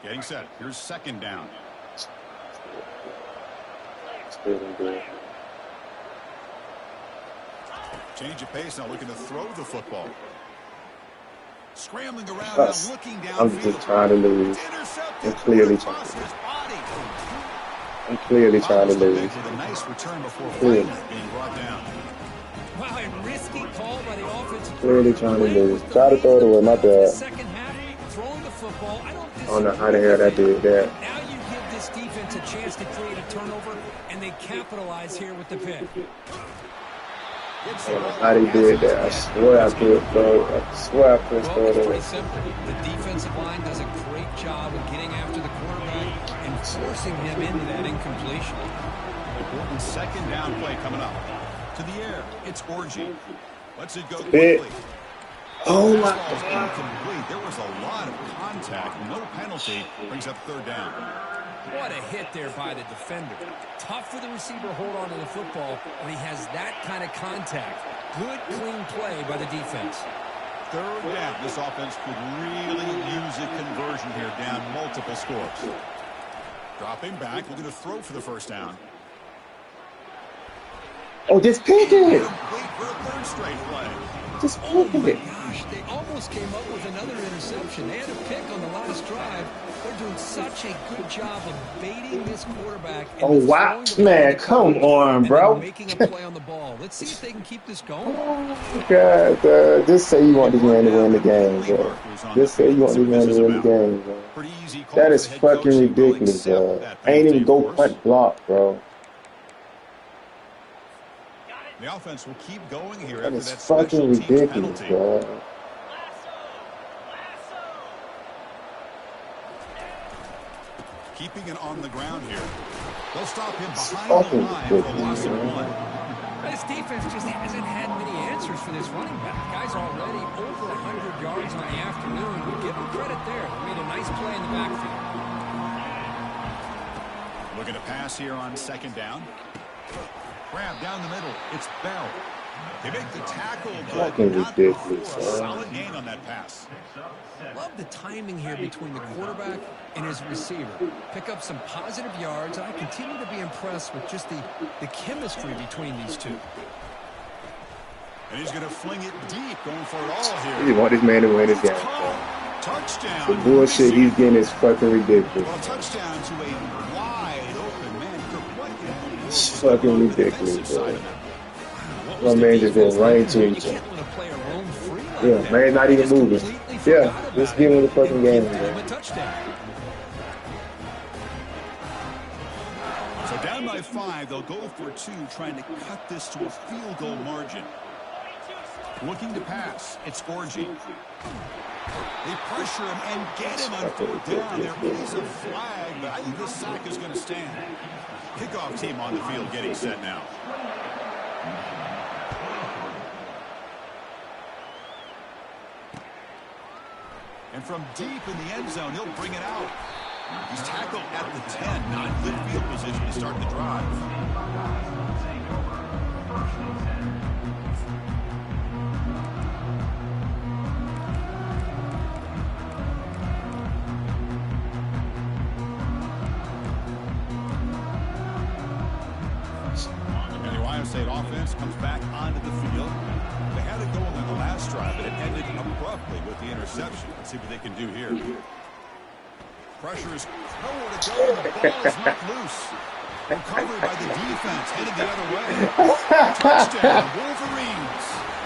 Getting set. Here's second down. Change of pace now, looking to throw the football. Scrambling around now, looking downfield. I'm just trying to lose. I'm clearly trying to lose. I'm clearly trying to lose. A nice return before being brought down. Wow, a risky call by the offensive. Clearly trying to lose. Try to throw it away, my bad. Second half, throwing the football. I don't know how the hell that did that. Now you give this defense a chance to create a turnover, and they capitalize here with the pick. I don't know how they did that. I swear I could throw. I swear I could throw it away. Pretty simple. The defensive line does a great job of getting after the quarterback and forcing him into that incompletion. Important second down play coming up. To the air, it's Orgy. Lets it go quickly. Oh my God. Incomplete. There was a lot of contact. No penalty. Brings up third down. What a hit there by the defender. Tough for the receiver to hold on to the football when he has that kind of contact. Good, clean play by the defense. Third down. This offense could really use a conversion here, down multiple scores. Dropping back, looking to throw for the first down. Oh, just pick it. Complete for a third straight play. Just pick it. Gosh, they almost came up with another interception. They had a pick on the last drive. They're doing such a good job of baiting this quarterback. Oh, wow. Man, come on, bro. Making a play on the ball. Let's see if they can keep this going. Oh, God. Just say you want this man to win the game, bro. Just say you want this man to win the game, bro. That is fucking ridiculous, bro. Ain't even go punt block, bro. The offense will keep going here That after is that fucking ridiculous, penalty. bro. Keeping it on the ground here. They'll stop him behind the line for a loss of one. This defense just hasn't had many answers for this running back. Guy's already over 100 yards on the afternoon. We give him credit there. He made a nice play in the backfield. Looking to pass here on second down. Grab down the middle. It's Bell. They make the tackle, but not before a solid gain on that pass. Love the timing here between the quarterback and his receiver. Pick up some positive yards, and I continue to be impressed with just the chemistry between these two. And he's going to fling it deep, going for it all here. You want this man to win this game, bro. Touchdown. The bullshit he's getting is fucking ridiculous. Well, touchdown to a wide open man. It's fucking ridiculous, bro. My man just going right into each other. Yeah, man, not even moving. Yeah, just give him the fucking game, man. So down by 5, they'll go for 2, trying to cut this to a field goal margin. Looking to pass, it's Orgy. They pressure him and get him on fourth down. There is a flag, but I think this sack is going to stand. Kickoff team on the field getting set now. And from deep in the end zone, he'll bring it out. He's tackled at the 10, not in good field position to start the drive. And the Ohio State offense comes back onto the field. They had it going on the last drive, but it ended abruptly with the interception. Let's see what they can do here. Pressure is nowhere to go, and the ball is knocked loose. Recovery by the defense, headed the other way. Touchdown, Wolverines.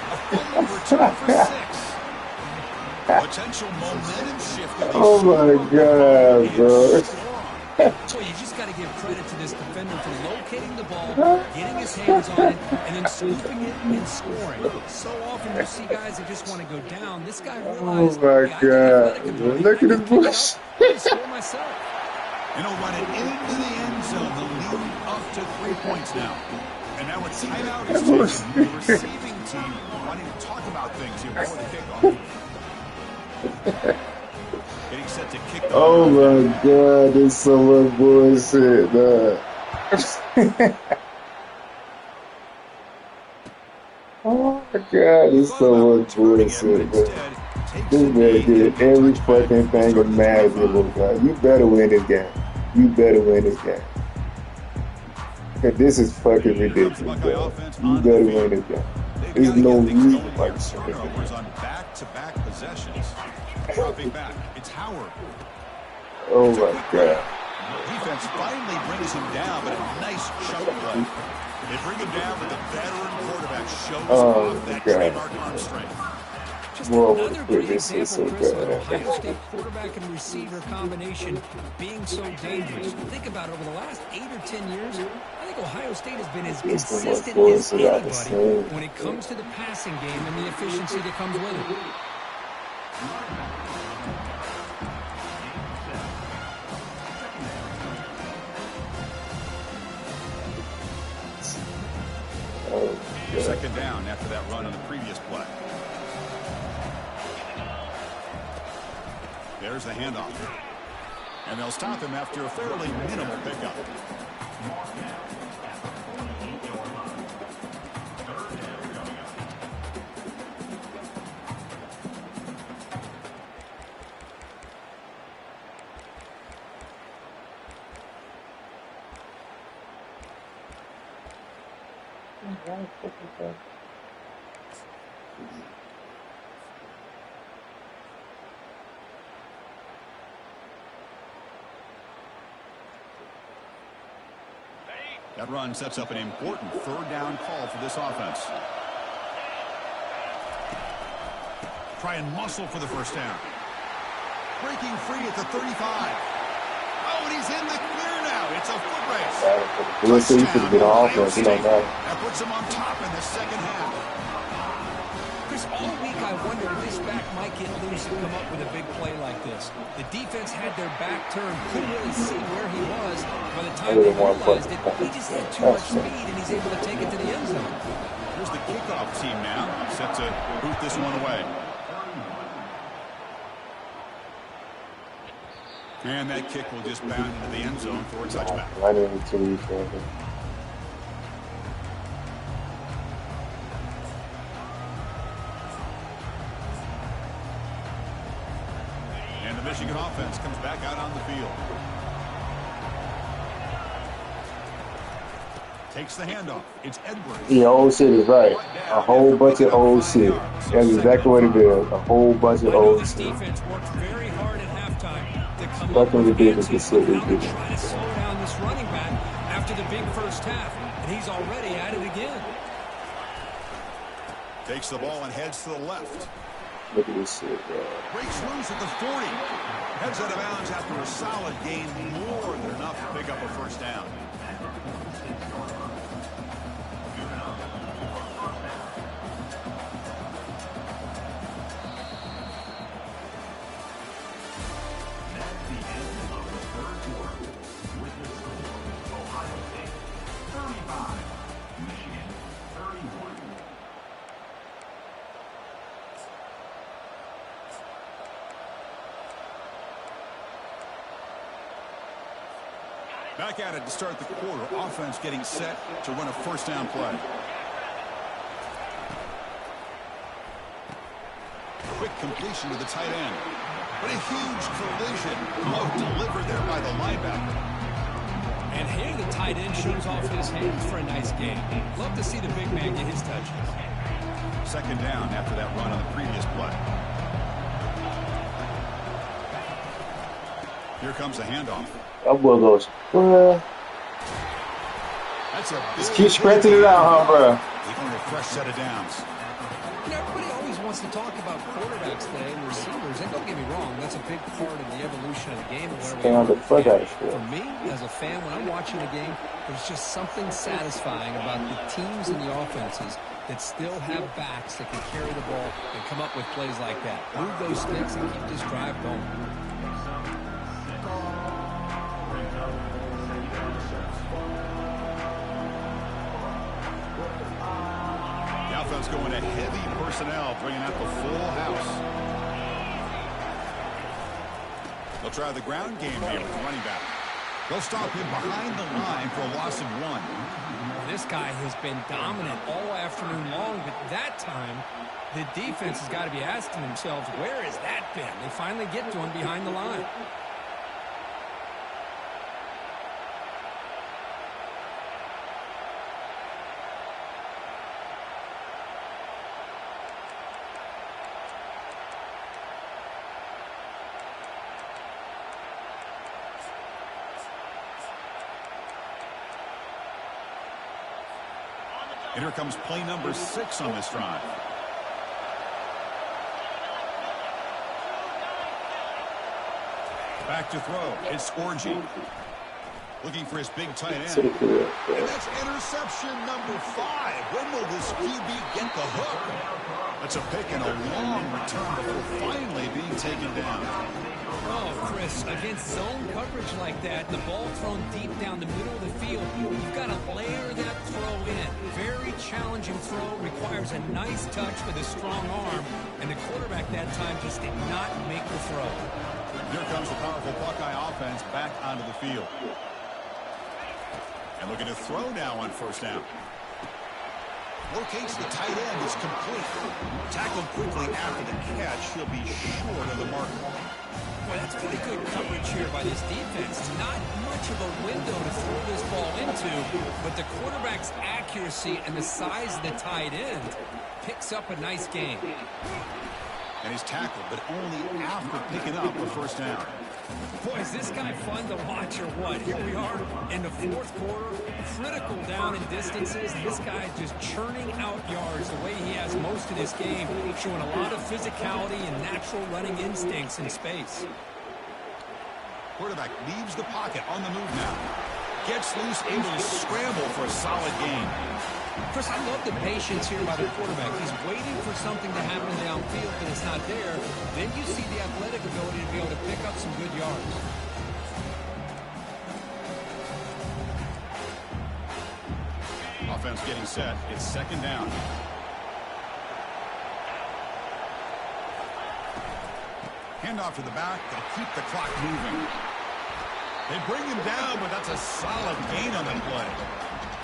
A fumble return for 6. Potential momentum shift if they Oh my score God, and bro. score on it. Well, you just got to give credit to this defender for locating the ball, getting his hands on it, and then scooping it and scoring. So often you see guys that just want to go down. This guy Oh realized, my hey, I got athletic God, bro. ability. Look I at can this pick it up. bush. I'm going to score myself. And he'll run it into the end zone. The lead up to 3 points now. And now a timeout is taken. The receiving team wanting to talk about things here before the kickoff. Getting set to kick the Oh my God, there's so much bullshit, dog. Oh my God, there's Thought so about much returning it, but bullshit, man. instead takes This a man knee did and no every touchback. fucking We'll thing start at the imaginable, 25. dog. You better win this game. You better win this game. Cause this is fucking Here comes the ridiculous, Buckeye dog. offense You onto the better field. win this game. They've There's got to no get things reason going why here. you shouldn't win Turnovers this on back-to-back possessions. Dropping back. It's Howard. game. Oh my God. Defense finally brings him down, but a nice chunk play. They bring him down, but the veteran quarterback shows Oh off my that God. trademark arm strength. Just Boy, I would another have great quit this shit example, so Chris, of an bad. Ohio State quarterback and receiver combination being so dangerous. Think about it, over the last 8 or 10 years, I think Ohio State has been as Get so much consistent as bullshit out the anybody same. when it comes to the passing game and the efficiency that comes with it. Oh God. Second down after that run on the previous play. There's the handoff. And they'll stop him after a fairly minimal pickup. That run sets up an important third down call for this offense. Try and muscle for the first down. Breaking free at the 35. Oh, and he's in the clear now. It's a foot race. We'll see. You could Touchdown, get on Ohio offense. It don't State. matter. That puts him on top in the second half. Chris, all week I wondered if this back might get loose and come up with a big play like this. The defense had their back turned, couldn't really see where he was. By the time they realized it, he just had too much speed, and he's able to take it to the end zone. Here's the kickoff team now, set to boot this one away. And that kick will just bound into the end zone for a touchback. Right into each other. And the Michigan offense comes back out on the field. Takes the handoff. It's Edwards. Yeah, old shit is right. A whole bunch of old shit. That's exactly what it is. A whole bunch of I know old this shit. defense worked very hard at halftime to come up Fucking with ridiculous answers shit on they how do. to try to slow down this running back after the big first half, and he's already at it again. Takes the ball and heads to the left. Look at this shit, bro. Breaks loose at the 40. Heads out of bounds after a solid gain, more than enough to pick up a first down. That's the end of the third quarter. With the score, Ohio State 35, Michigan 31. Back at it to start the quarter. Offense getting set to run a first down play. Quick completion to the tight end. But a huge collision. Oh, delivered there by the linebacker. And here the tight end shows off his hands for a nice game. Love to see the big man get his touches. Second down after that run on the previous play. Here comes the handoff. That boy goes, bruh. That's a Just keep scratching it out, huh, bruh? Taking a fresh set of downs. You know, everybody always wants to talk about quarterbacks today and receivers. And don't get me wrong, that's a big part of the evolution of the game and where we Stay on are. the fuck out of For school. me, as a fan, when I'm watching a game, there's just something satisfying about the teams and the offenses that still have backs that can carry the ball and come up with plays like that. Move those sticks and keep this drive going. The offense going to heavy personnel, bringing out the full house. They'll try the ground game here with the running back. They'll stop him behind the line for a loss of 1. This guy has been dominant all afternoon long, but that time, the defense has got to be asking themselves, where has that been? They finally get to him behind the line. And here comes play number 6 on this drive. Back to throw. It's Orgy. Looking for his big tight end. And that's interception number 5. When will this QB get the hook? That's a pick and a long return before finally being taken down. Oh, Chris, against zone coverage like that, the ball thrown deep down the middle of the field, you've got to layer that throw in. Very challenging throw, requires a nice touch with a strong arm, and the quarterback that time just did not make the throw. Here comes the powerful Buckeye offense back onto the field. And looking to throw now on first down. Locates the tight end. It's complete. Tackled quickly after the catch. He'll be short of the mark. Boy, that's pretty good coverage here by this defense. Not much of a window to throw this ball into, but the quarterback's accuracy and the size of the tight end picks up a nice gain. And he's tackled, but only after picking up the first down. Boy, is this guy fun to watch or what? Here we are in the fourth quarter, critical down in distances. This guy is just churning out yards the way he has most of this game, showing a lot of physicality and natural running instincts in space. Quarterback leaves the pocket on the move now. Gets loose, able to scramble for a solid gain. Chris, I love the patience here by the quarterback. He's waiting for something to happen downfield, but it's not there. Then you see the athletic ability to be able to pick up some good yards. Offense getting set. It's second down. Handoff to the back. They'll keep the clock moving. They bring him down, but that's a solid gain on the play.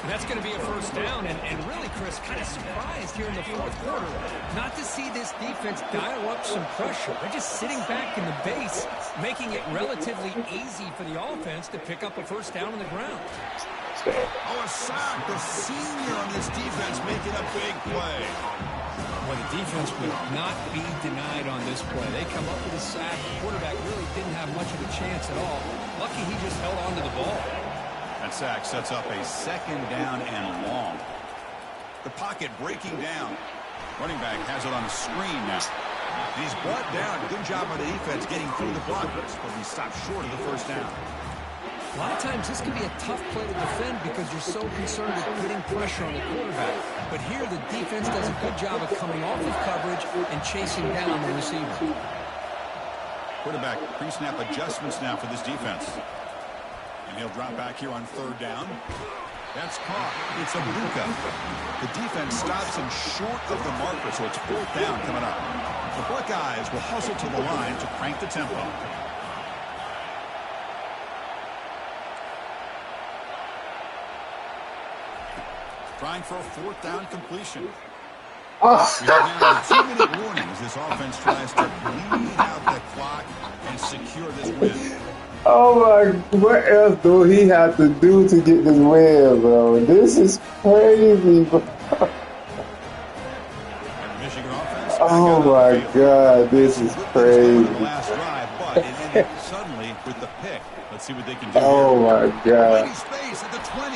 And that's going to be a first down, and really, Chris, kind of surprised here in the fourth quarter not to see this defense dial up some pressure. They're just sitting back in the base, making it relatively easy for the offense to pick up a first down on the ground. Oh, a sack. The senior on this defense making a big play. Well, the defense would not be denied on this play. They come up with a sack. The quarterback really didn't have much of a chance at all. Lucky he just held on to the ball. That sack sets up a second down and long. The pocket breaking down. Running back has it on the screen now. And he's brought down. Good job by the defense getting through the blockers, but he stopped short of the first down. A lot of times this can be a tough play to defend because you're so concerned with putting pressure on the quarterback. But here the defense does a good job of coming off of coverage and chasing down the receiver. Quarterback pre-snap adjustments now for this defense. And he'll drop back here on third down. That's caught. It's a Buka. The defense stops him short of the marker, so it's fourth down coming up. The Buckeyes will hustle to the line to crank the tempo. Trying for a fourth down completion. Now, 2-minute warning as this offense tries to bleed out the clock and secure this win. Oh my, what else do he have to do to get this win, bro? This is crazy, bro. And Michigan offense. Oh my God, this is crazy. Last drive, but it ended Suddenly, with the pick, let's see what they can do Oh here. my God. Mighty space at the 20.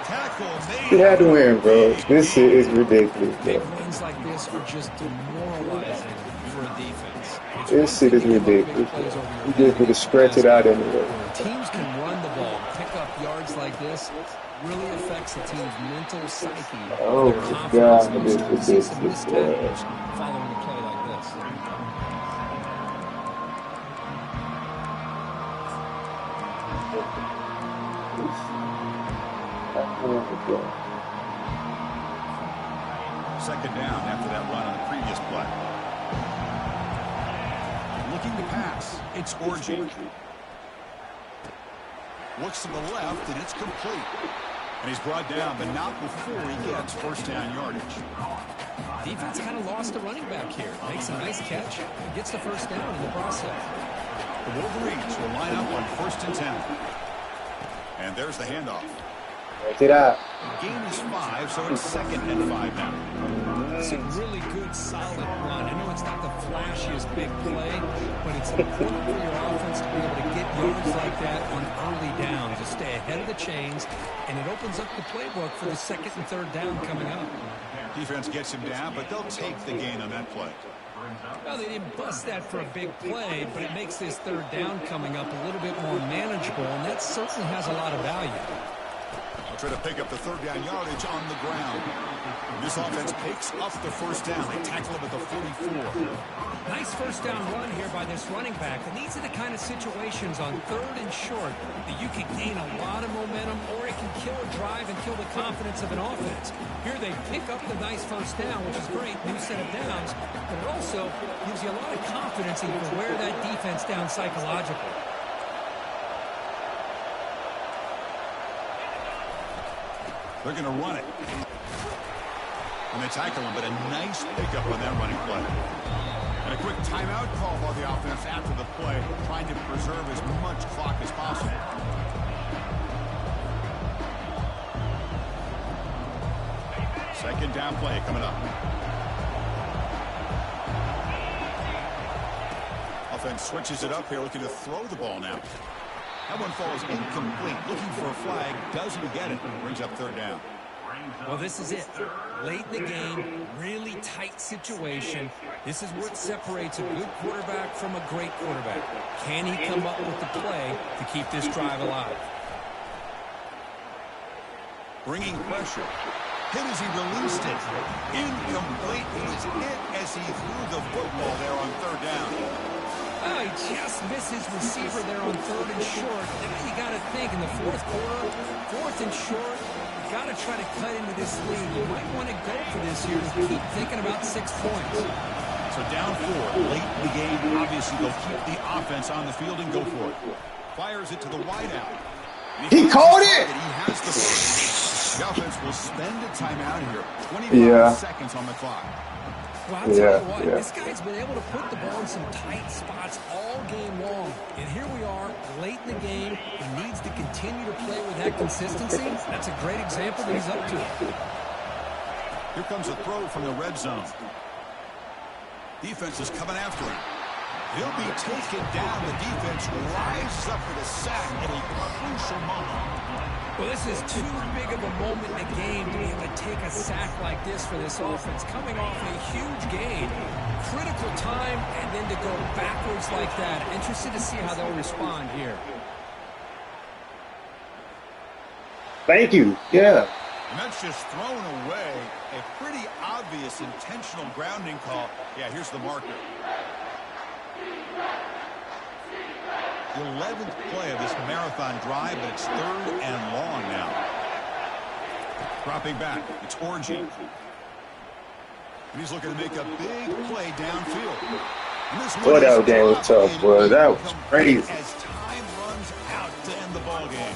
Tackle He made. had to win, bro. Big This shit is game. ridiculous, Big bro. runs like this are just demoralizing for a defense. It's one This shit thing is to give up big ridiculous, plays bro. over your You head just need to against the stretch pass it out game. anyway. But when teams can run the ball, pick up yards like this, really affects the team's mental psyche. Oh Their my confidence, God, and you this start is to see some ridiculous, missed bro. tackles following a play like this. Oh my God. Second down after that run on the previous play. Looking to pass. It's Orgy. Looks to the left, and it's complete. And he's brought down, but not before he gets first down yardage. Defense kind of lost a running back here. Makes a nice catch and gets the first down in the process. The Wolverines will line up on 1st and 10. And there's the handoff. Stretch it out. Gain is 5, so it's 2nd and 5 now. It's a really good, solid run. I know it's not the flashiest big play, but it's important for your offense to be able to get yards like that on early downs to stay ahead of the chains, and it opens up the playbook for the 2nd and 3rd down coming up. Defense gets him down, but they'll take the gain on that play. Well, they didn't bust that for a big play, but it makes this 3rd down coming up a little bit more manageable, and that certainly has a lot of value. They'll try to pick up the 3rd down yardage on the ground. This offense picks up the first down. They tackle him at the 44. Nice first down run here by this running back. And these are the kind of situations on 3rd and short that you can gain a lot of momentum, or it can kill a drive and kill the confidence of an offense. Here they pick up the nice first down, which is great, new set of downs, but it also gives you a lot of confidence, and you can wear that defense down psychologically. They're going to run it. And they tackle him, but a nice pickup on that running play. And a quick timeout call by the offense after the play, trying to preserve as much clock as possible. Second down play coming up. Offense switches it up here, looking to throw the ball now. That one falls incomplete. Looking for a flag. Doesn't get it. Brings up 3rd down. Well, this is it. Late in the game, really tight situation. This is what separates a good quarterback from a great quarterback. Can he come up with the play to keep this drive alive? Bringing pressure. Hit as he released it. Incomplete. He was hit as he threw the football there on 3rd down. Oh, he just missed his receiver there on 3rd and short. Now you got to think in the 4th quarter, 4th and short, you got to try to cut into this lead. You might want to go for this here to keep thinking about 6 points. So down 4, late in the game. Obviously, they'll keep the offense on the field and go for it. Fires it to the wideout. He caught it! He has the ball. The offense will spend a timeout here. 25 seconds on the clock. Well, I'll tell you what, this guy's been able to put the ball in some tight spots all game long. And here we are, late in the game. He needs to continue to play with that consistency. That's a great example that he's up to. Here comes a throw from the red zone. Defense is coming after him. He'll be taken down. The defense rises up for the sack at a crucial moment. Well, this is too big of a moment in the game to be able to take a sack like this for this offense. Coming off a huge gain, critical time, and then to go backwards like that. Interested to see how they'll respond here. Thank you. Yeah. And that's just thrown away. A pretty obvious intentional grounding call. Yeah, here's the marker. The 11th play of this marathon drive, but it's 3rd and long now. Dropping back, it's Orgy. And he's looking to make a big play downfield. Boy, that game was tough, boy. That was crazy. As time runs out to end the ball game.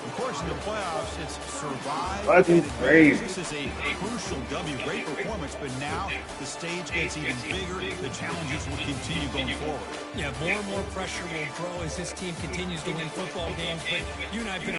Of course, in the playoffs, it's survive. Fucking crazy. This is a crucial W. Great performance, but now the stage gets even bigger. The challenges will continue going forward. Yeah, more and more pressure will grow as this team continues to win football games. But you and I have been